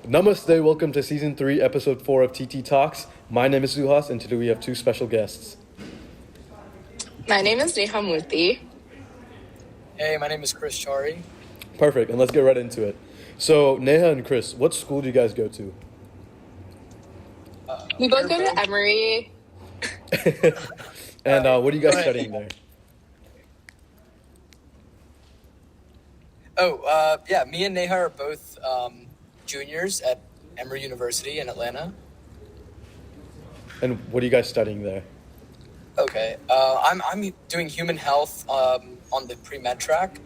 Namaste, welcome to Season 3, Episode 4 of TT Talks. My name is Suhas, and today we have two special guests. My name is Neha Murthy. Hey, my name is Kris Chari. Perfect, and let's get right into it. So, Neha and Kris, what school do you guys go to? We both go to Emory. And what are you guys studying there? Me and Neha are both juniors at Emory University in Atlanta. And what are you guys studying there? Okay, I'm doing human health on the pre-med track.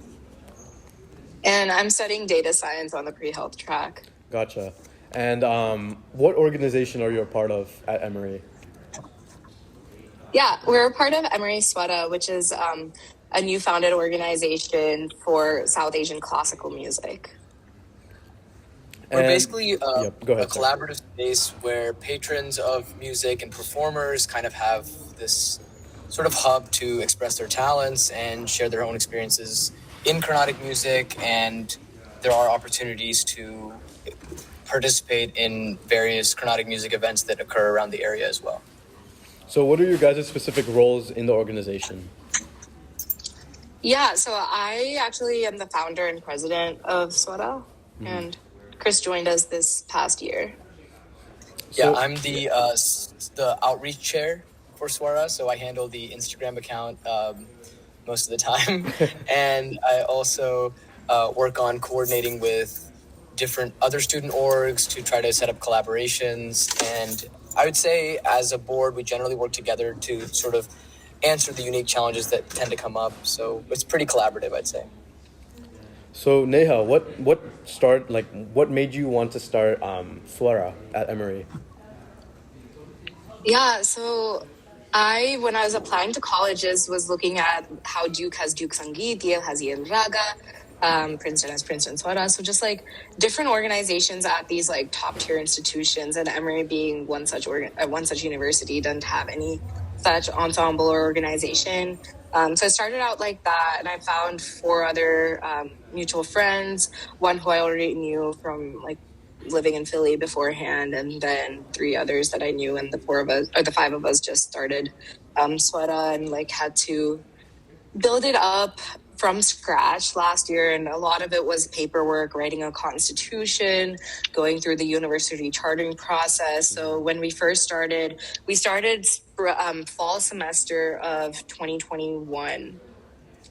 And I'm studying data science on the pre-health track. Gotcha. And what organization are you a part of at Emory? Yeah, we're a part of Emory Swara, which is a new founded organization for South Asian classical music. We're basically go ahead, a collaborative space where patrons of music and performers kind of have this sort of hub to express their talents and share their own experiences in Carnatic music, and there are opportunities to participate in various Carnatic music events that occur around the area as well. So what are your guys' specific roles in the organization? Yeah, so I actually am the founder and president of Swara, and Kris joined us this past year. Yeah, I'm the outreach chair for Swara, so I handle the Instagram account most of the time. And I also work on coordinating with different other student orgs to try to set up collaborations. And I would say as a board, we generally work together to sort of answer the unique challenges that tend to come up. So it's pretty collaborative, I'd say. So Neha, what made you want to start Swara at Emory? Yeah, so when I was applying to colleges, was looking at how Duke has Duke Sangeet, Yale has Yale Raga, Princeton has Princeton Swara. So just like different organizations at these like top tier institutions, and Emory being one such university doesn't have any such ensemble or organization. So I started out like that, and I found 4 other mutual friends, one who I already knew from like living in Philly beforehand, and then 3 others that I knew, and the 5 of us just started Swara and like had to build it up from scratch last year, and a lot of it was paperwork, writing a constitution, going through the university chartering process. So when we first started, we started fall semester of 2021.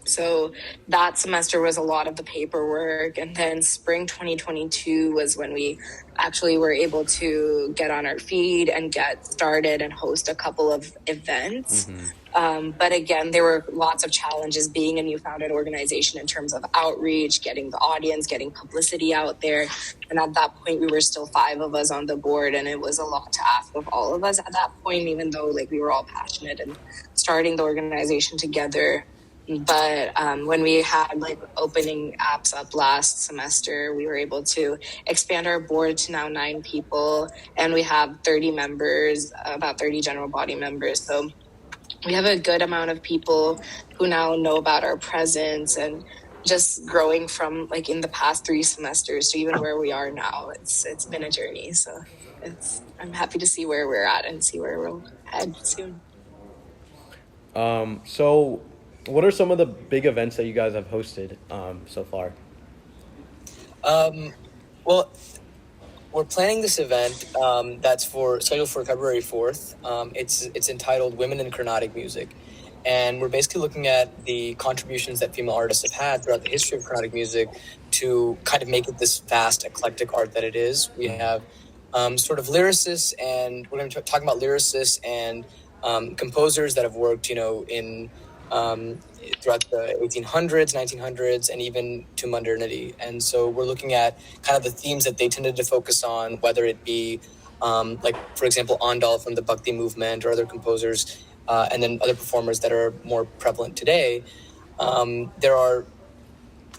So that semester was a lot of the paperwork, and then spring 2022 was when we actually were able to get on our feet and get started and host a couple of events. But again, there were lots of challenges being a new founded organization in terms of outreach, getting the audience, getting publicity out there. And at that point, we were still 5 of us on the board, and it was a lot to ask of all of us at that point, even though like we were all passionate and starting the organization together. But when we had like opening apps up last semester, we were able to expand our board to now 9 people, and we have 30 members, about 30 general body members. So we have a good amount of people who now know about our presence, and just growing from like in the past 3 semesters to even where we are now, it's been a journey. So I'm happy to see where we're at and see where we'll head soon. So what are some of the big events that you guys have hosted so far? Well, we're planning this event that's scheduled for February 4th. It's entitled Women in Carnatic Music. And we're basically looking at the contributions that female artists have had throughout the history of Carnatic music to kind of make it this vast, eclectic art that it is. We have sort of lyricists, and we're going to talk about lyricists and composers that have worked, in throughout the 1800s, 1900s, and even to modernity. And so we're looking at kind of the themes that they tended to focus on, whether it be like, for example, Andal from the Bhakti movement or other composers, and then other performers that are more prevalent today.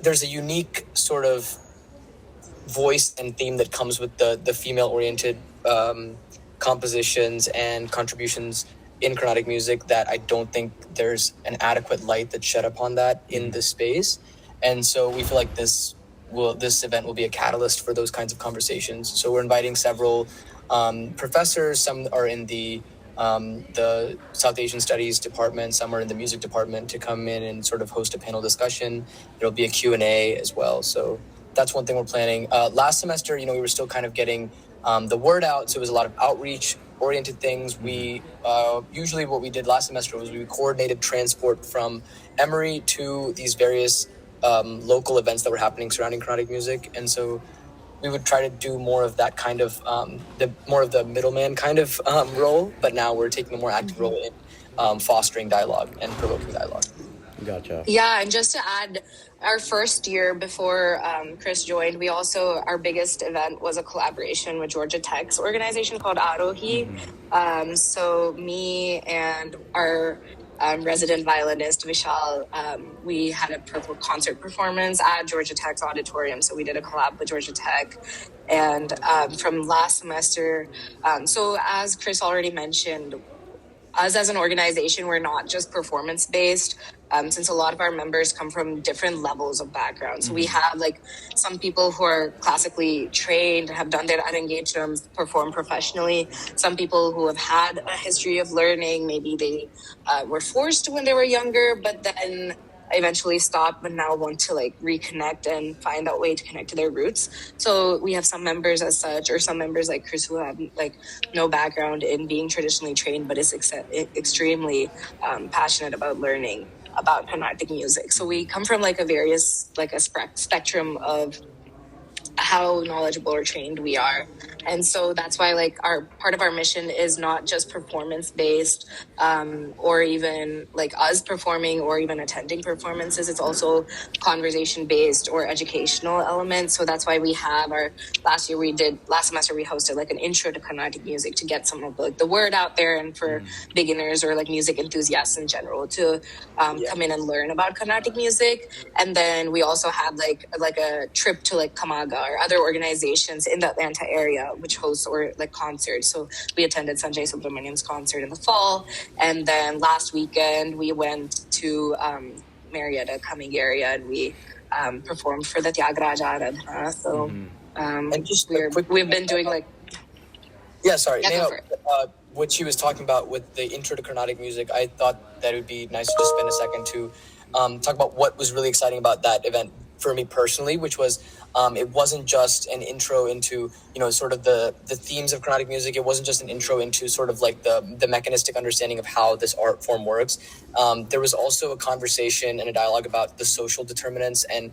There's a unique sort of voice and theme that comes with the female-oriented compositions and contributions in Carnatic music that I don't think there's an adequate light that's shed upon that in this space. And so we feel like this this event will be a catalyst for those kinds of conversations. So we're inviting several professors. Some are in the South Asian Studies department, some are in the music department, to come in and sort of host a panel discussion. There'll be a Q&A as well. So that's one thing we're planning. Last semester, we were still kind of getting the word out. So it was a lot of outreach oriented things. We usually what we did last semester was we coordinated transport from Emory to these various local events that were happening surrounding Carnatic music. And so we would try to do more of that kind of the middleman kind of role, but now we're taking a more active role in fostering dialogue and provoking dialogue. Gotcha. Yeah, and just to add, our first year before Kris joined, our biggest event was a collaboration with Georgia Tech's organization called Arohi. So me and our resident violinist Vishal, we had a concert performance at Georgia Tech's auditorium. So we did a collab with Georgia Tech. And from last semester, so as Kris already mentioned, us as an organization, we're not just performance-based, since a lot of our members come from different levels of background. So we have some people who are classically trained, have done their engagements, perform professionally. Some people who have had a history of learning, maybe they were forced when they were younger, but then eventually stopped, but now want to reconnect and find that way to connect to their roots. So we have some members as such, or some members like Kris who have no background in being traditionally trained, but is extremely passionate about learning about Carnatic music. So we come from a spectrum of how knowledgeable or trained we are. And so that's why our part of our mission is not just performance based, or even us performing or even attending performances. It's also conversation based or educational elements. So that's why we have last semester we hosted an intro to Carnatic music to get some of the word out there, and for beginners or music enthusiasts in general to come in and learn about Carnatic music. And then we also had a trip to Kamaga or other organizations in the Atlanta area which hosts concerts. So we attended Sanjay Subramanian's concert in the fall, and then last weekend we went to Marietta, Cumming area, and we performed for the Tyagaraja Aradhana. So and just we've been doing Neha, what she was talking about with the intro to Carnatic music, I thought that it would be nice to just spend a second to talk about what was really exciting about that event for me personally, which was it wasn't just an intro into sort of the themes of Carnatic music. It wasn't just an intro into sort of the mechanistic understanding of how this art form works. There was also a conversation and a dialogue about the social determinants and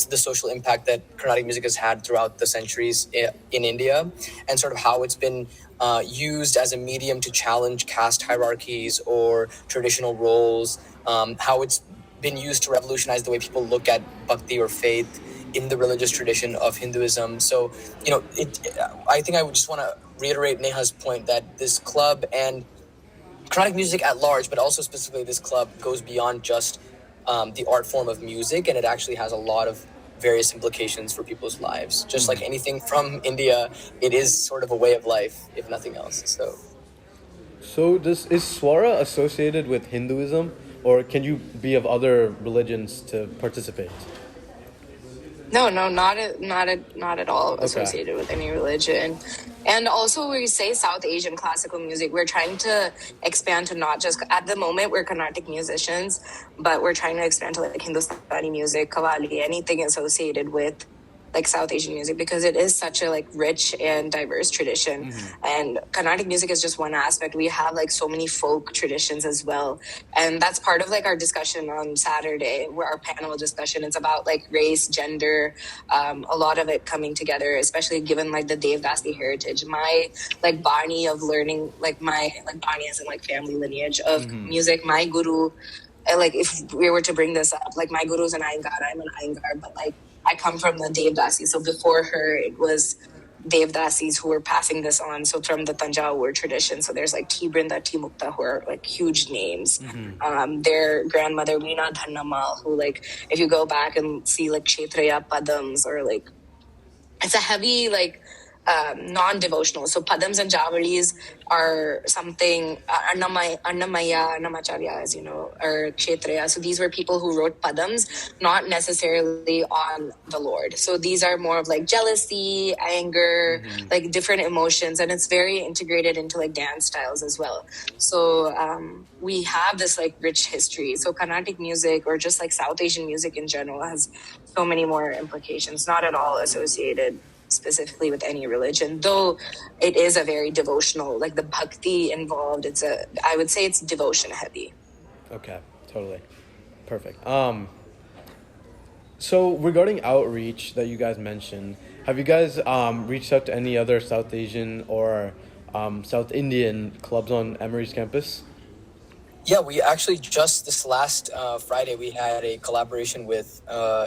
the social impact that Carnatic music has had throughout the centuries in India, and sort of how it's been used as a medium to challenge caste hierarchies or traditional roles, how it's been used to revolutionize the way people look at bhakti or faith in the religious tradition of Hinduism. So, I think I would just want to reiterate Neha's point that this club and Carnatic music at large, but also specifically this club, goes beyond just the art form of music, and it actually has a lot of various implications for people's lives. Just like anything from India, it is sort of a way of life, if nothing else. So is Swara associated with Hinduism, or can you be of other religions to participate? No, not at all associated with any religion. And also, when we say South Asian classical music, we're trying to expand to not just, at the moment, we're Carnatic musicians, but we're trying to expand to Hindustani music, Qawwali, anything associated with South Asian music, because it is such a rich and diverse tradition. And Carnatic music is just one aspect. We have so many folk traditions as well, and that's part of our discussion on Saturday, where our panel discussion, it's about race, gender, a lot of it coming together, especially given the Devdasi heritage. My Bani of learning, my Bani as in family lineage of music, my guru, if we were to bring this up, my guru's an Iyengar, I'm an Iyengar, but I come from the Devdasi. So before her, it was Devdasis who were passing this on. So from the Tanjavur tradition. So there's T. Brinda, T. Mukta, who are huge names. Their grandmother, Veena Dhannamal, who if you go back and see Kshetraya Padams, or it's a heavy non-devotional. So padams and javalis are something, Annamaya, Annamacharya, as you know, or Kshetriya. So these were people who wrote padams, not necessarily on the Lord. So these are more of like jealousy, anger, like different emotions. And it's very integrated into like dance styles as well. So we have this like rich history. So Carnatic music, or just like South Asian music in general, has so many more implications, not at all associated specifically with any religion, though it is a very devotional, like the bhakti involved, I would say it's devotion heavy. Okay, totally. Perfect. So regarding outreach that you guys mentioned, have you guys reached out to any other South Asian or South Indian clubs on Emory's campus? Yeah, we actually just this last Friday, we had a collaboration with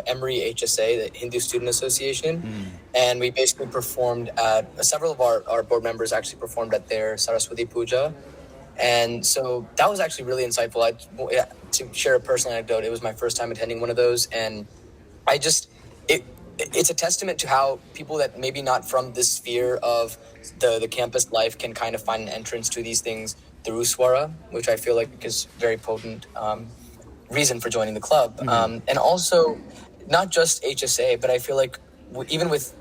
Emory HSA, the Hindu Student Association, and we basically performed at, several of our board members actually performed at their Saraswati Puja. And so that was actually really insightful. To share a personal anecdote, it was my first time attending one of those, and it's a testament to how people that maybe not from this sphere of the campus life can kind of find an entrance to these things through Swara, which I feel like is very potent reason for joining the club. And also, not just HSA, but I feel like even with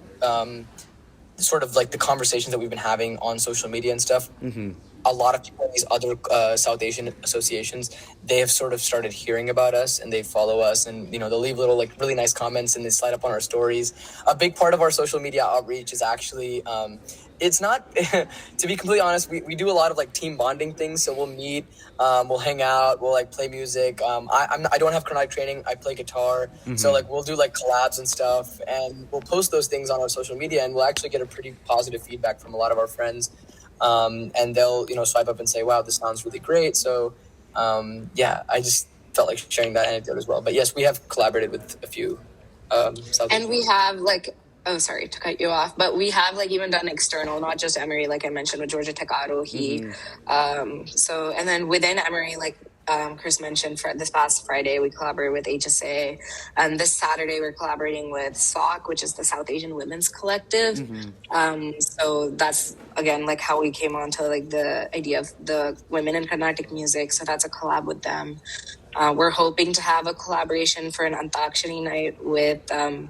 sort of like the conversations that we've been having on social media and stuff, a lot of people in these other South Asian associations, they have sort of started hearing about us, and they follow us, and they'll leave little like really nice comments, and they slide up on our stories. A big part of our social media outreach is actually it's not to be completely honest, we do a lot of like team bonding things. So we'll meet, we'll hang out, we'll like play music. I don't have Carnatic training, I play guitar, so like we'll do like collabs and stuff, and we'll post those things on our social media, and we'll actually get a pretty positive feedback from a lot of our friends. And they'll, swipe up and say, wow, this sounds really great. So, I just felt like sharing that anecdote as well. But yes, we have collaborated with a few, and we have like, oh, sorry to cut you off, but we have like even done external, not just Emory, like I mentioned with Georgia Takaro, and then within Emory, like, Kris mentioned, for this past Friday, we collaborated with HSA, and this Saturday we're collaborating with SOC, which is the South Asian Women's Collective. So that's again like how we came on to like the idea of the women in Carnatic music. So that's a collab with them. We're hoping to have a collaboration for an Antakshari night with the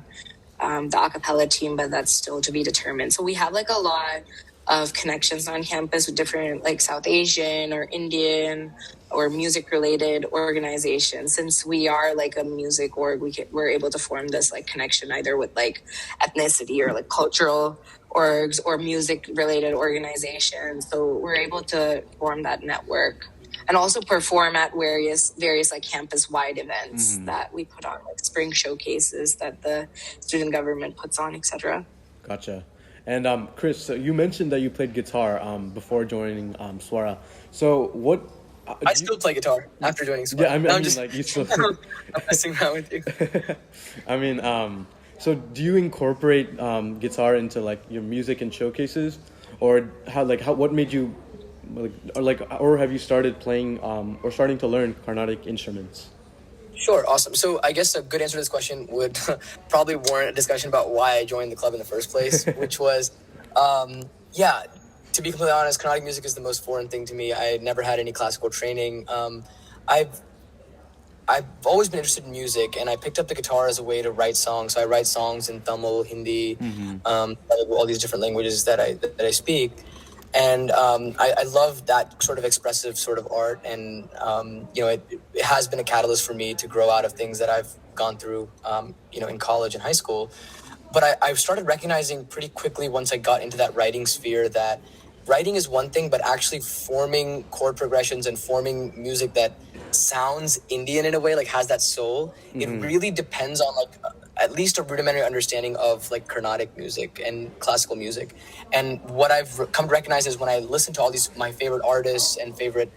acapella team, but that's still to be determined. So we have like a lot of connections on campus with different like South Asian or Indian or music related organizations. Since we are like a music org, we're able to form this like connection either with like ethnicity or like cultural orgs or music related organizations. So we're able to form that network and also perform at various like campus wide events that we put on, like spring showcases that the student government puts on, etc. Gotcha. And Kris, so you mentioned that you played guitar before joining Swara. So what? I still play guitar after joining Swara. Yeah, I mean like you still. I'm messing around with you. I mean, so do you incorporate guitar into like your music and showcases, or what made you, or have you started playing or starting to learn Carnatic instruments? Sure, awesome. So I guess a good answer to this question would probably warrant a discussion about why I joined the club in the first place, which was, to be completely honest, Carnatic music is the most foreign thing to me. I never had any classical training. I've always been interested in music, and I picked up the guitar as a way to write songs. So I write songs in Tamil, Hindi, all these different languages that I speak. And I love that sort of expressive sort of art, and it has been a catalyst for me to grow out of things that I've gone through, in college and high school. But I started recognizing pretty quickly once I got into that writing sphere that writing is one thing, but actually forming chord progressions and forming music that sounds Indian in a way, like has that soul, it really depends on like at least a rudimentary understanding of like Carnatic music and classical music. And what I've come to recognize is when I listen to all these my favorite artists and favorite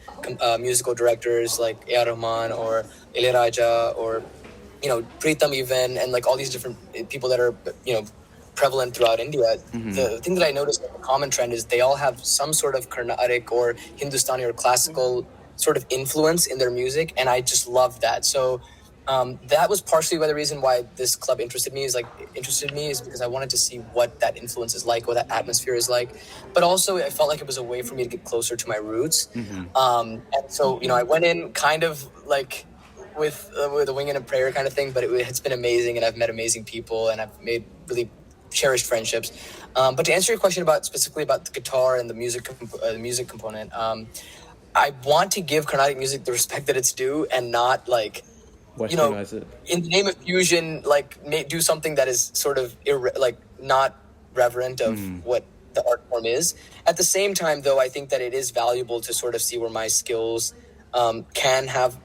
musical directors like A.R. Rahman or Ilayaraja or Pritam even, and like all these different people that are prevalent throughout India, the thing that I noticed, the common trend is they all have some sort of Carnatic or Hindustani or classical sort of influence in their music, and I just love that. So That was partially why the reason why this club interested me is because I wanted to see what that influence is like, what that atmosphere is like, but also I felt like it was a way for me to get closer to my roots. And so, I went in kind of like with a wing and a prayer kind of thing, but it's been amazing, and I've met amazing people, and I've made really cherished friendships. But to answer your question specifically about the guitar and the music component, I want to give Carnatic music the respect that it's due, and not like, Westernize it. in the name of fusion, like do something that is sort of not reverent of what the art form is. At the same time, though, I think that it is valuable to sort of see where my skills can have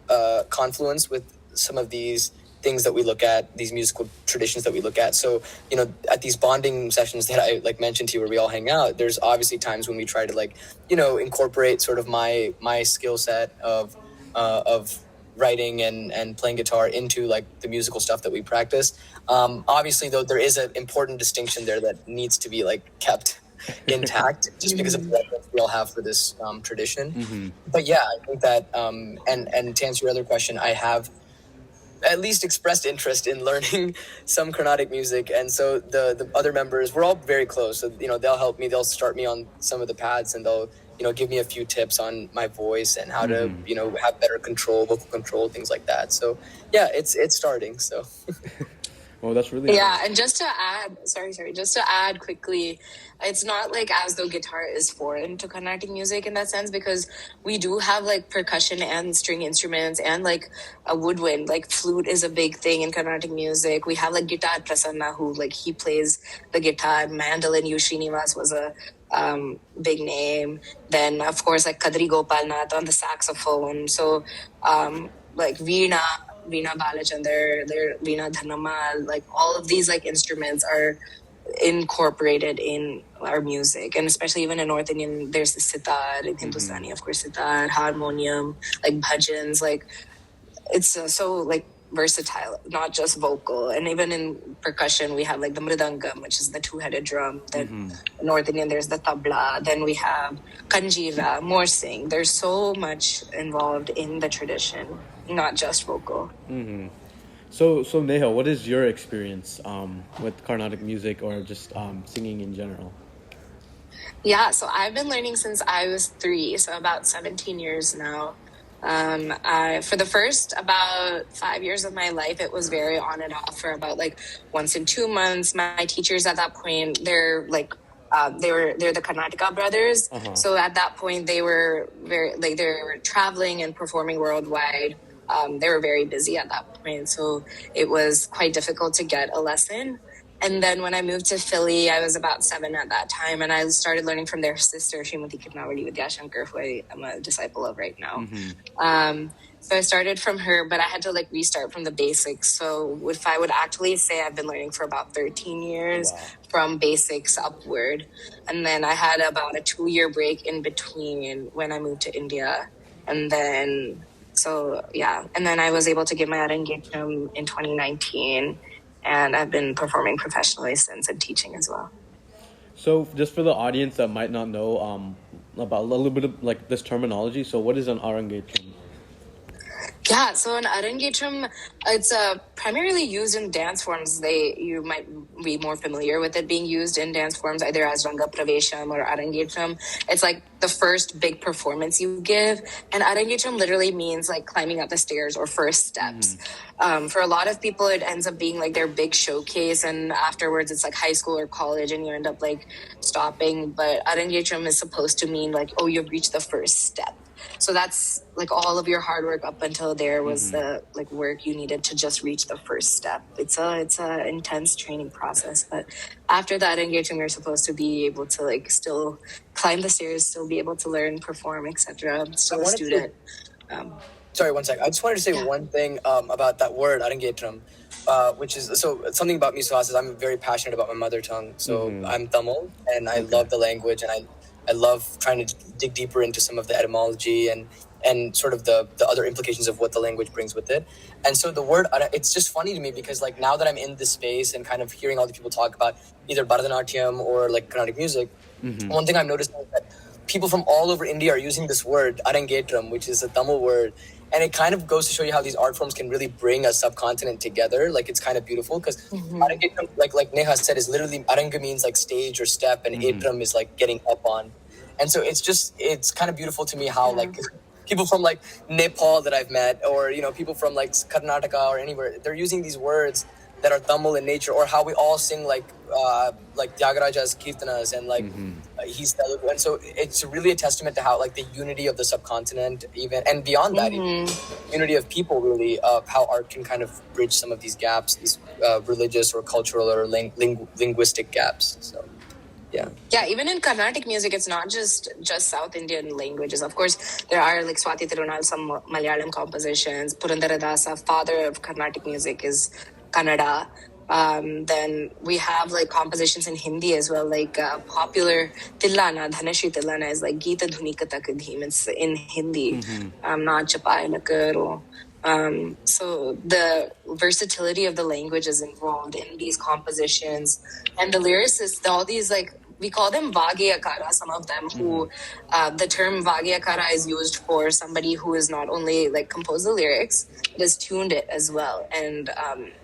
confluence with some of these things that we look at, these musical traditions that we look at. So, at these bonding sessions that I mentioned to you, where we all hang out, there's obviously times when we try to incorporate sort of my skill set of writing and playing guitar into like the musical stuff that we practice. Obviously, though, there is an important distinction there that needs to be like kept intact, just because of the reverence we all have for this tradition. But yeah, I think that and to answer your other question, I have at least expressed interest in learning some Carnatic music, and so the other members, we're all very close. So they'll help me, they'll start me on some of the pads, and they'll give me a few tips on my voice and how to have better vocal control, things like that. So yeah, it's starting. So well, that's really nice. And just to add quickly, it's not like as though guitar is foreign to Carnatic music in that sense, because we do have like percussion and string instruments and like a woodwind, like flute is a big thing in Carnatic music. We have like guitar Prasanna, who like he plays the guitar. Mandolin U. Srinivas was a big name. Then of course like Kadri Gopalnath on the saxophone. So like Veena Balachandar, Veena Dhanamal, like all of these like instruments are incorporated in our music, and especially even in North Indian, there's the sitar, in Hindustani, of course, sitar, harmonium, like bhajans, like it's so like versatile, not just vocal. And even in percussion, we have like the mridangam, which is the two-headed drum. Then North Indian, there's the tabla. Then we have kanjira, morsing. There's so much involved in the tradition, not just vocal. So Neha, what is your experience with Carnatic music or just singing in general? Yeah, so I've been learning since I was 3, so about 17 years now. For the first about 5 years of my life, it was very on and off for about like once in 2 months. My teachers at that point, they're like they're the Karnataka brothers. So at that point, they were they were traveling and performing worldwide. They were very busy at that point, so it was quite difficult to get a lesson. And then when I moved to Philly, I was about 7 at that time, and I started learning from their sister, Srimati Kitnawali Vidyashankar, who I'm a disciple of right now. So I started from her, but I had to like restart from the basics. So if I would actually say, I've been learning for about 13 years from basics upward. And then I had about a 2-year break in between when I moved to India. And then and then I was able to get my Arangetram in 2019, and I've been performing professionally since, and teaching as well. So just for the audience that might not know about a little bit of like this terminology, so what is an Arangetram? Yeah, so an Arangetram, it's primarily used in dance forms. You might be more familiar with it being used in dance forms, either as Ranga Pravesham or Arangetram. It's like the first big performance you give. And Arangetram literally means like climbing up the stairs or first steps. For a lot of people, it ends up being like their big showcase, and afterwards it's like high school or college and you end up like stopping. But Arangetram is supposed to mean like, oh, you've reached the first step. So that's like all of your hard work up until there was the like work you needed to just reach the first step. It's a intense training process, but after that engagement, you're supposed to be able to like still climb the stairs, still be able to learn, perform, etc. Still a student. Sorry, one second. I just wanted to say one thing about that word Arangetram, which is something about me. So I'm very passionate about my mother tongue. So I'm Tamil, and I love the language, and I love trying to dig deeper into some of the etymology and sort of the other implications of what the language brings with it. And so the word, it's just funny to me because like now that I'm in this space and kind of hearing all the people talk about either Bharatanatyam or like Carnatic music, one thing I'm noticing is that people from all over India are using this word, Arangetram, which is a Tamil word. And it kind of goes to show you how these art forms can really bring a subcontinent together. Like, it's kind of beautiful because like Neha said, is literally aranga means like stage or step, and etram is like getting up on. And so it's kind of beautiful to me how like people from like Nepal that I've met, or people from like Karnataka or anywhere, they're using these words that are Tamil in nature, or how we all sing like Tyagaraja's kirtanas and like he's Telugu. And so it's really a testament to how like the unity of the subcontinent, even, and beyond that, even, unity of people, really, of how art can kind of bridge some of these gaps, these religious or cultural or linguistic gaps. So yeah, even in Carnatic music, it's not just South Indian languages. Of course, there are like Swati Tirunal, some Malayalam compositions. Purandaradasa, father of Carnatic music, is Kannada. Then we have like compositions in Hindi as well, like popular Tillana, Dhanashri Tillana is like Geeta Dhunikata Kadhim. It's in Hindi, not Chapai Lakaro. So the versatility of the language is involved in these compositions, and the lyricists, all these like, we call them Vagyakara, some of them, who the term Vagyakara is used for somebody who is not only like composed the lyrics, but has tuned it as well, and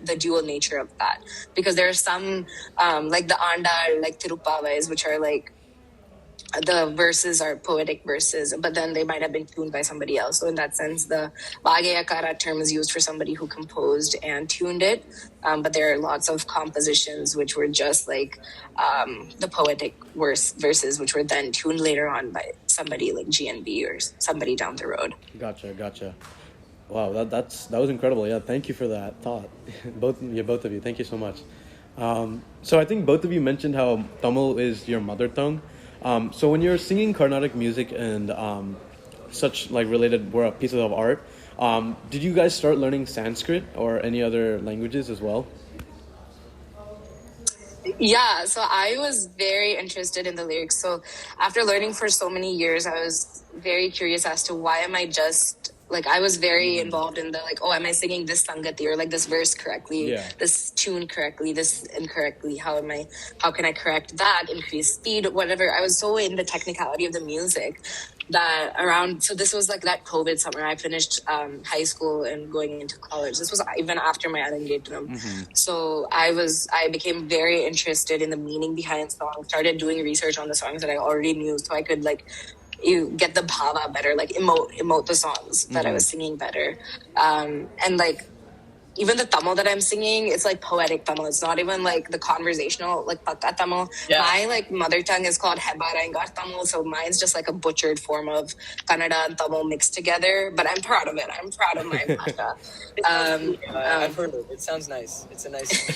the dual nature of that. Because there are some like the Andar, like Tirupavais, which are like, the verses are poetic verses, but then they might have been tuned by somebody else. So in that sense, the Vagyakara term is used for somebody who composed and tuned it. But there are lots of compositions which were just like the poetic verses, which were then tuned later on by somebody like GNB or somebody down the road. Gotcha. Wow, that was incredible. Yeah, thank you for that thought. both of you. Thank you so much. So I think both of you mentioned how Tamil is your mother tongue. So when you're singing Carnatic music and such like related pieces of art, did you guys start learning Sanskrit or any other languages as well? Yeah, so I was very interested in the lyrics. So after learning for so many years, I was very curious as to why am I just like, I was very involved in the like, oh, am I singing this sangati or like this verse correctly, this tune correctly, this incorrectly? How can I correct that, increase speed, whatever? I was so in the technicality of the music that so this was like that COVID summer. I finished high school and going into college. This was even after my Arangetram. So I became very interested in the meaning behind songs, started doing research on the songs that I already knew, so I could like you get the bhava better, like emote the songs that I was singing better. And like even the Tamil that I'm singing, it's like poetic Tamil. It's not even like the conversational, like Pakka Tamil. Yeah. My like mother tongue is called Hebara Tamil, so mine's just like a butchered form of Kannada and Tamil mixed together. But I'm proud of it. I'm proud of my Bhasha. I've heard it. It sounds nice. It's a nice.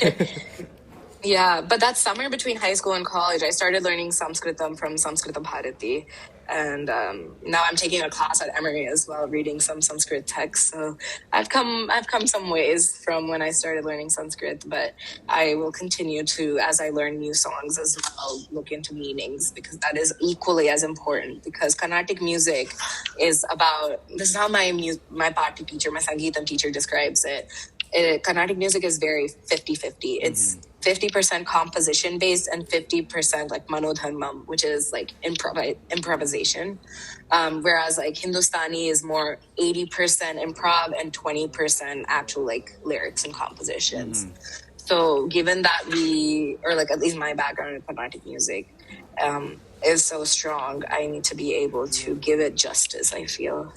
Yeah, but that summer between high school and college, I started learning Sanskritam from Samskrita Bharati. And now I'm taking a class at Emory as well, reading some Sanskrit texts. So I've come some ways from when I started learning Sanskrit, but I will continue to, as I learn new songs as well, look into meanings, because that is equally as important. Because Carnatic music is about, this is how my party teacher, my Sangeetam teacher describes it. Carnatic music is very 50-50. It's 50% composition based and 50% like manodharmam, which is like improvisation. Whereas like Hindustani is more 80% improv and 20% actual like lyrics and compositions. So given that or like at least my background in Carnatic music is so strong, I need to be able to give it justice, I feel.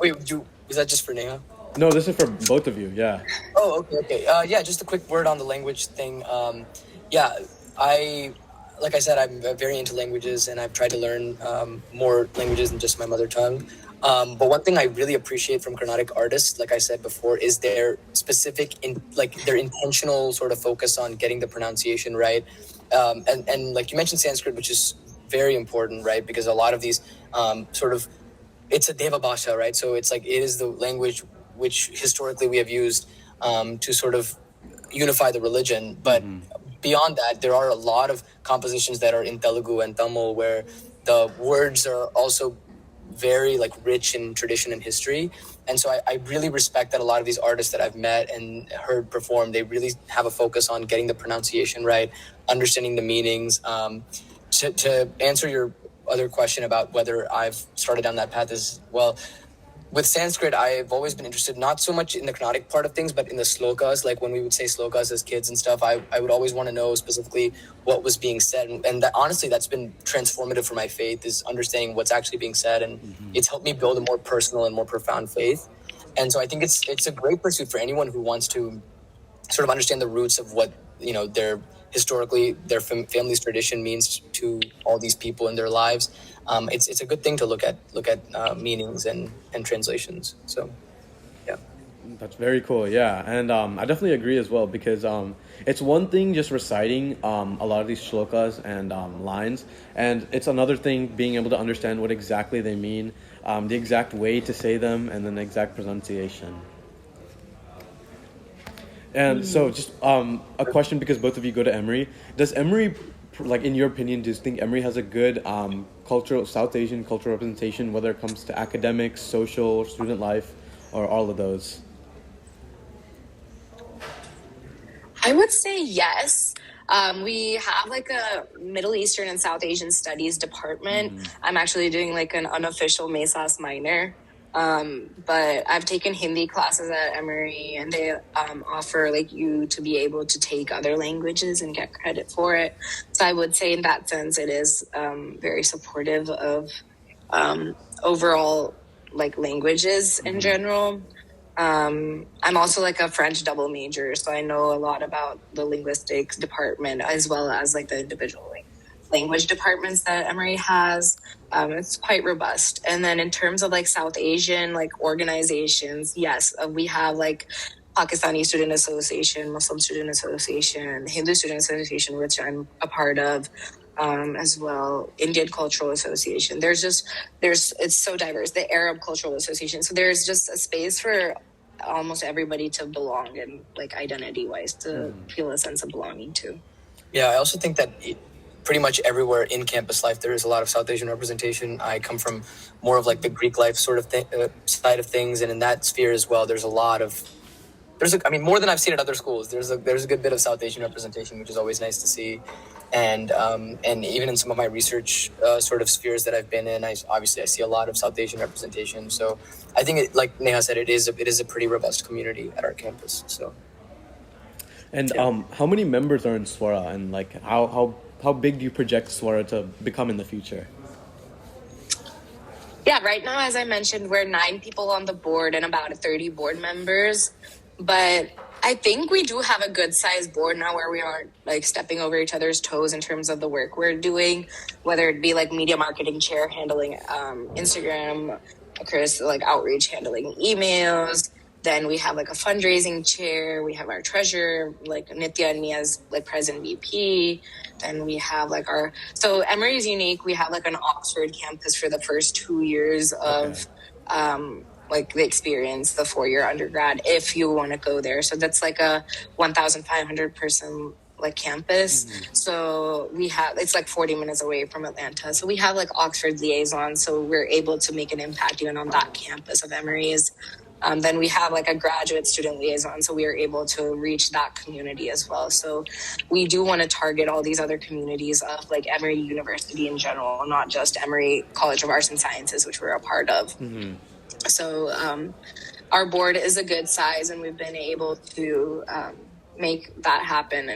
Wait, is that just for Neha? No, this is for both of you. Yeah. Oh, okay. Just a quick word on the language thing. Like I said, I'm very into languages, and I've tried to learn more languages than just my mother tongue. But one thing I really appreciate from Carnatic artists, like I said before, is their specific, their intentional sort of focus on getting the pronunciation right. And like you mentioned Sanskrit, which is very important, right? Because a lot of these it's a Deva Bhasha, right? So it's like, it is the language which historically we have used to sort of unify the religion. But beyond that, there are a lot of compositions that are in Telugu and Tamil where the words are also very like rich in tradition and history. And so I really respect that a lot of these artists that I've met and heard perform, they really have a focus on getting the pronunciation right, understanding the meanings. To answer your other question about whether I've started down that path is, well, with Sanskrit, I've always been interested not so much in the Carnatic part of things, but in the slokas. Like when we would say slokas as kids and stuff, I would always want to know specifically what was being said. And that, honestly, that's been transformative for my faith, is understanding what's actually being said. And it's helped me build a more personal and more profound faith. And so I think it's a great pursuit for anyone who wants to sort of understand the roots of what, their historically their family's tradition means to all these people in their lives. It's a good thing to look at meanings and translations. So, yeah. That's very cool, yeah. And I definitely agree as well, because it's one thing just reciting a lot of these shlokas and lines, and it's another thing being able to understand what exactly they mean, the exact way to say them, and then the exact pronunciation. And so just a question, because both of you go to Emory. Does Emory, like in your opinion, do you think Emory has a good South Asian cultural representation, whether it comes to academics, social, student life, or all of those? I would say yes. We have like a Middle Eastern and South Asian Studies department. I'm actually doing like an unofficial Mesas minor. But I've taken Hindi classes at Emory, and they offer like you to be able to take other languages and get credit for it. So I would say in that sense, it is very supportive of overall like languages in general. I'm also like a French double major, so I know a lot about the linguistics department as well as like the individual language departments that Emory has. It's quite robust. And then in terms of like South Asian like organizations, yes, we have like Pakistani Student Association, Muslim Student Association, Hindu Student Association, which I'm a part of, as well, Indian Cultural Association. It's so diverse. The Arab Cultural Association. So there's just a space for almost everybody to belong, and like identity-wise to feel a sense of belonging to. Yeah, I also think that pretty much everywhere in campus life, there is a lot of South Asian representation. I come from more of like the Greek life sort of side of things. And in that sphere as well, there's more than I've seen at other schools. There's a good bit of South Asian representation, which is always nice to see. And even in some of my research sort of spheres that I've been in, I see a lot of South Asian representation. So I think like Neha said, it is a pretty robust community at our campus. So. And how many members are in Swara, and like how big do you project Swara to become in the future? Yeah, right now, as I mentioned, we're 9 people on the board and about 30 board members. But I think we do have a good sized board now where we aren't like stepping over each other's toes in terms of the work we're doing, whether it be like media marketing chair handling Instagram, Kris like outreach handling emails. Then we have like a fundraising chair. We have our treasurer, like Nitya and me as like president VP. Then we have like so Emory is unique. We have like an Oxford campus for the first 2 years of like the experience, the 4-year undergrad, if you want to go there. So that's like a 1,500 person like campus. So it's like 40 minutes away from Atlanta. So we have like Oxford liaisons. So we're able to make an impact even on that campus of Emory's. Then we have like a graduate student liaison, so we are able to reach that community as well. So we do want to target all these other communities of like Emory University in general, not just Emory College of Arts and Sciences, which we're a part of. So our board is a good size, and we've been able to make that happen.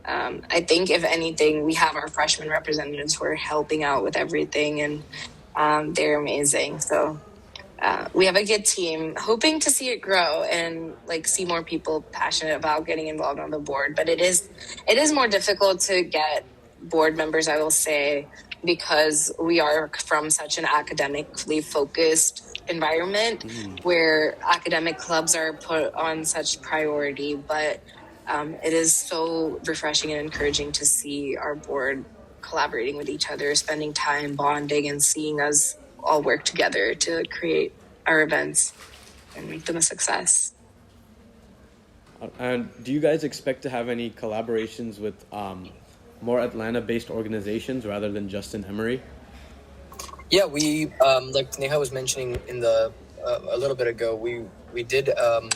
And I think if anything, we have our freshman representatives who are helping out with everything, and they're amazing. So we have a good team, hoping to see it grow and like see more people passionate about getting involved on the board. But it is more difficult to get board members, I will say, because we are from such an academically focused environment where academic clubs are put on such priority. But it is so refreshing and encouraging to see our board collaborating with each other, spending time bonding, and seeing us all work together to create our events and make them a success. And do you guys expect to have any collaborations with more Atlanta-based organizations rather than just in Emory? Yeah, we like Neha was mentioning in a little bit ago, we did a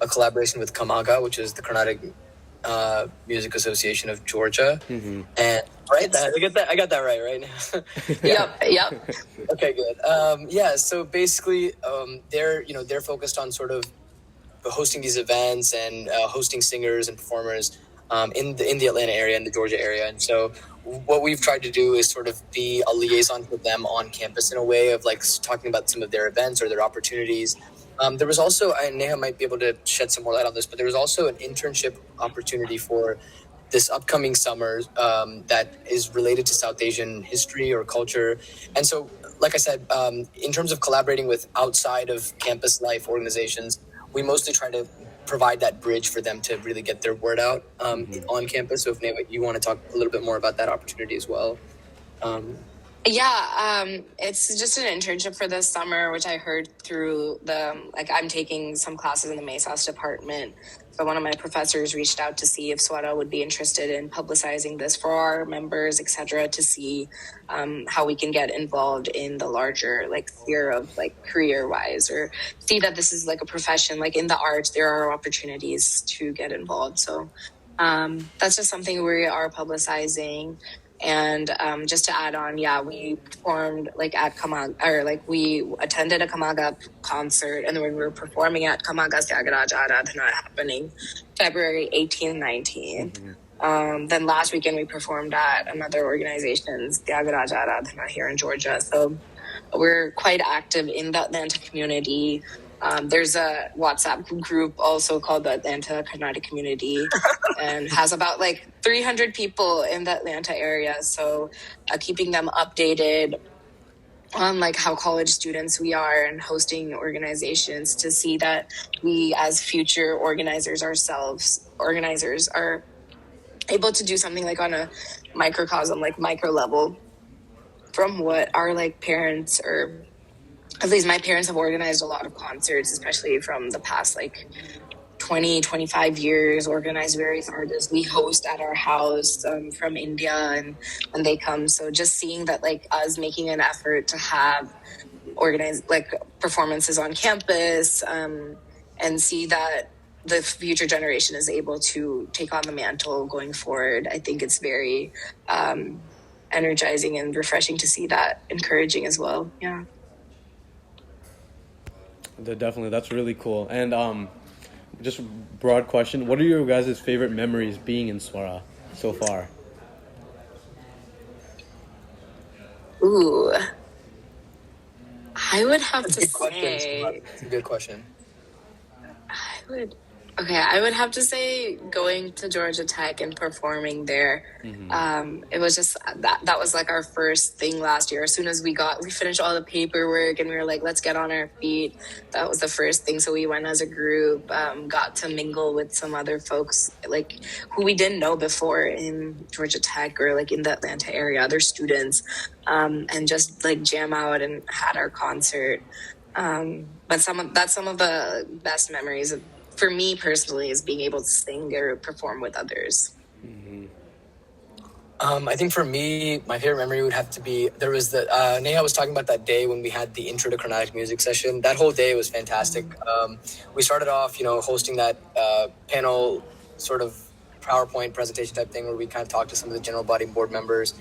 collaboration with Kamaga, which is the Carnatic Music Association of Georgia. And right, I got that right now. Yep. Okay, good. So basically, they're focused on sort of hosting these events and hosting singers and performers in the Atlanta area and the Georgia area. And so what we've tried to do is sort of be a liaison with them on campus in a way of like talking about some of their events or their opportunities. There was also, and Neha might be able to shed some more light on this, but there was also an internship opportunity for this upcoming summer that is related to South Asian history or culture. And so, like I said, in terms of collaborating with outside of campus life organizations, we mostly try to provide that bridge for them to really get their word out on campus. So if Neha, you want to talk a little bit more about that opportunity as well. It's just an internship for this summer, which I heard through I'm taking some classes in the Mesas department. So one of my professors reached out to see if Swara would be interested in publicizing this for our members, etc., to see how we can get involved in the larger sphere of career-wise, or see that this is like a profession. Like in the arts, there are opportunities to get involved. So that's just something we are publicizing. And just to add on, we performed at Kamaga, we attended a Kamaga concert, and then we were performing at Kamaga's Tyagaraja Aradhana happening February 18, 19. Then last weekend we performed at another organization's Tyagaraja Aradhana here in Georgia. So we're quite active in the Atlanta community. There's a WhatsApp group also called the Atlanta Carnatic community and has about 300 people in the Atlanta area. So keeping them updated on how college students we are and hosting organizations to see that we as future organizers are able to do something on a microcosm, micro level from what our parents, or at least my parents, have organized a lot of concerts, especially from the past 20, 25 years, organized various artists. We host at our house from India and when they come. So just seeing that us making an effort to have organized performances on campus and see that the future generation is able to take on the mantle going forward. I think it's very energizing and refreshing to see that, encouraging as well. Yeah. Definitely, that's really cool. And just a broad question, what are your guys' favorite memories being in Swara so far? Ooh, I would have to say... It's a good question. I would have to say going to Georgia Tech and performing there. It was just that was our first thing last year. As soon as we finished all the paperwork and we were let's get on our feet. That was the first thing. So we went as a group, got to mingle with some other folks who we didn't know before in Georgia Tech or in the Atlanta area, other students, and just jam out and had our concert. But some of the best memories for me personally is being able to sing or perform with others. I think for me, my favorite memory would have to be, there was Neha was talking about that day when we had the intro to Carnatic music session. That whole day was fantastic. We started off, hosting that panel sort of PowerPoint presentation type thing where we kind of talked to some of the general body members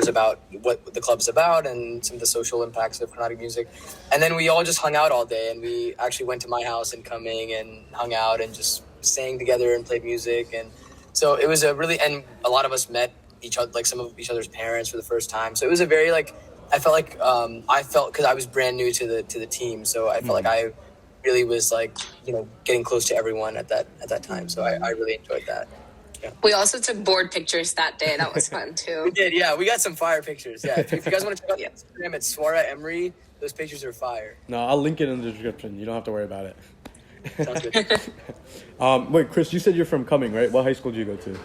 about what the club's about and some of the social impacts of Carnatic music. And then we all just hung out all day, and we actually went to my house in Cumming and hung out and just sang together and played music. And so it was and a lot of us met each other, some of each other's parents for the first time. So it was a very I felt because I was brand new to the team. So I felt I really was getting close to everyone at that time. So I really enjoyed that. Yeah. We also took board pictures that day. That was fun too. We did, yeah. We got some fire pictures. Yeah. If you guys want to check out Instagram, it's Swara Emory. Those pictures are fire. No, I'll link it in the description. You don't have to worry about it. Sounds good. Wait, Kris, you said you're from Cumming, right? What high school did you go to?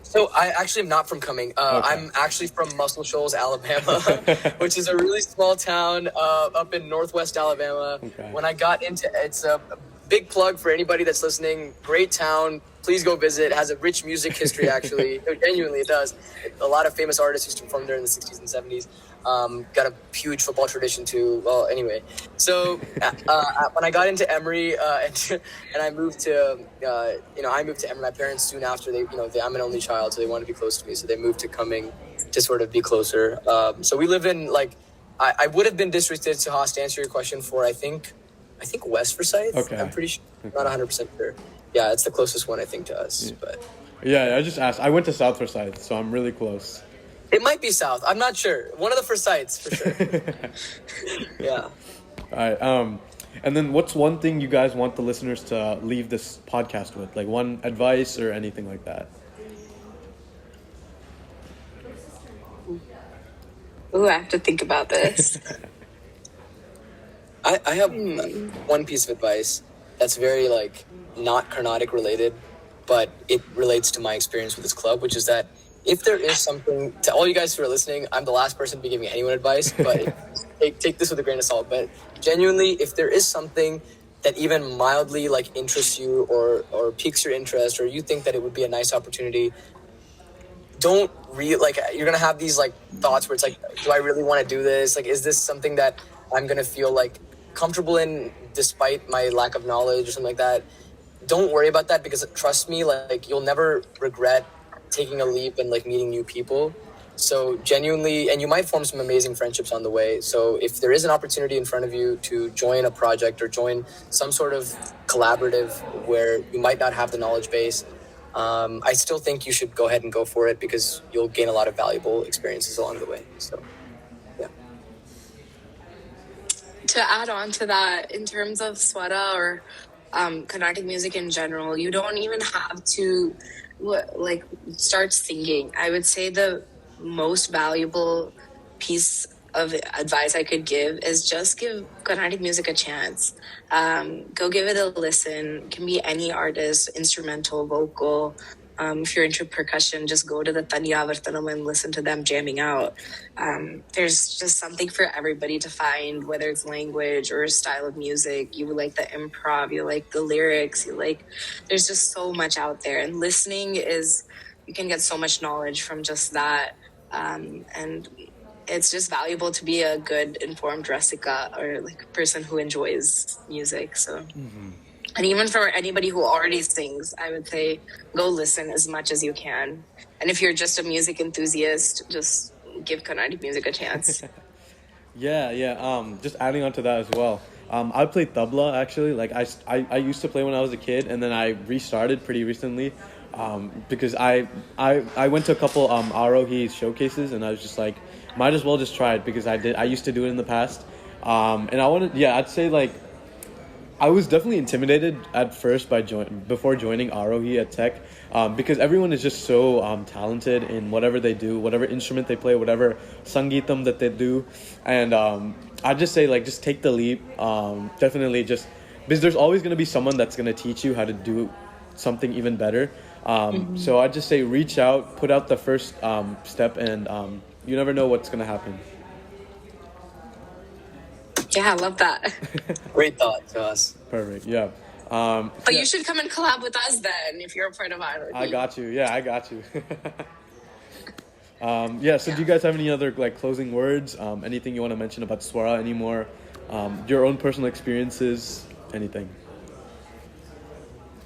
So I actually am not from Cumming. Okay. I'm actually from Muscle Shoals, Alabama, which is a really small town up in northwest Alabama. Okay. When I got into it's a big plug for anybody that's listening. Great town. Please go visit. It has a rich music history, actually. Genuinely, it does. A lot of famous artists used to perform there in the 60s and 70s. Got a huge football tradition too. Well, anyway, so when I got into Emory and I moved to I moved to Emory. My parents soon after I'm an only child, so they wanted to be close to me, so they moved to Cumming to sort of be closer. So we live in I would have been districted to Haas to answer your question for I think West Forsyth. Okay. I'm pretty sure, not 100% sure. Yeah, it's the closest one I think to us. But Yeah, I just asked. I went to South Forsyth, so I'm really close. it might be South. I'm not sure. One of the Forsyths for sure. Yeah. All right. And then what's one thing you guys want the listeners to leave this podcast with? Like one advice or anything like that? Ooh, I have to think about this. I have one piece of advice that's very not Carnatic related, but it relates to my experience with this club, which is that if there is something, to all you guys who are listening, I'm the last person to be giving anyone advice, but take this with a grain of salt. But genuinely, if there is something that even mildly interests you or piques your interest, or you think that it would be a nice opportunity, don't you're gonna have these thoughts where it's do I really want to do this? Is this something that I'm gonna feel comfortable in despite my lack of knowledge or something like that? Don't worry about that, because trust me, you'll never regret taking a leap and meeting new people. So genuinely, and you might form some amazing friendships on the way. So if there is an opportunity in front of you to join a project or join some sort of collaborative where you might not have the knowledge base, I still think you should go ahead and go for it, because you'll gain a lot of valuable experiences along the way. So, yeah. To add on to that, in terms of Swara or Carnatic music in general, you don't even have to start singing. I would say the most valuable piece of advice I could give is just give Carnatic music a chance. Go give it a listen. It can be any artist, instrumental, vocal. If you're into percussion, just go to the Tanya Vartanam and listen to them jamming out. There's just something for everybody to find, whether it's language or style of music. You like the improv, you like the lyrics, there's just so much out there. And listening you can get so much knowledge from just that. And it's just valuable to be a good informed Rasika, or person who enjoys music. So. Mm-hmm. And even for anybody who already sings, I would say go listen as much as you can. And if you're just a music enthusiast, just give Carnatic music a chance. Yeah. Just adding on to that as well. I played tabla actually. I used to play when I was a kid, and then I restarted pretty recently. Because I went to a couple Arohi showcases, and I was just might as well just try it, because I used to do it in the past. And I'd say I was definitely intimidated at first before joining Arohi at Tech, because everyone is just so talented in whatever they do, whatever instrument they play, whatever sangeetam that they do, and I'd just say just take the leap. Definitely just because there's always going to be someone that's going to teach you how to do something even better. So I'd just say reach out, put out the first step, and you never know what's going to happen. Yeah, I love that. Great thought to us. Perfect. Yeah. But you should come and collab with us then, if you're a part of our team. I got you. Yeah, I got you. So do you guys have any other closing words? Anything you want to mention about Swara anymore? Your own personal experiences? Anything?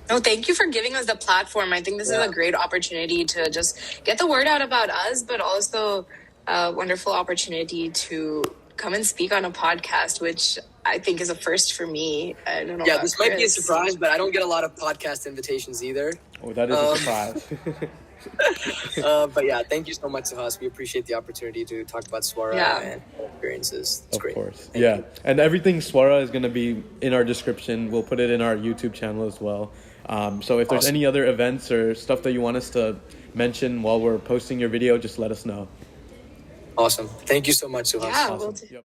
No, thank you for giving us the platform. I think this is a great opportunity to just get the word out about us, but also a wonderful opportunity to come and speak on a podcast, which I think is a first for me. I don't know. Yeah, this might be a surprise, but I don't get a lot of podcast invitations either. Oh, that is a surprise. But yeah, thank you so much, Sahas. We appreciate the opportunity to talk about Swara and experiences. It's great. Of course. Thank you. And everything Swara is going to be in our description. We'll put it in our YouTube channel as well. So if there's any other events or stuff that you want us to mention while we're posting your video, just let us know. Awesome. Thank you so much, Suhas. Yeah, awesome. Yep.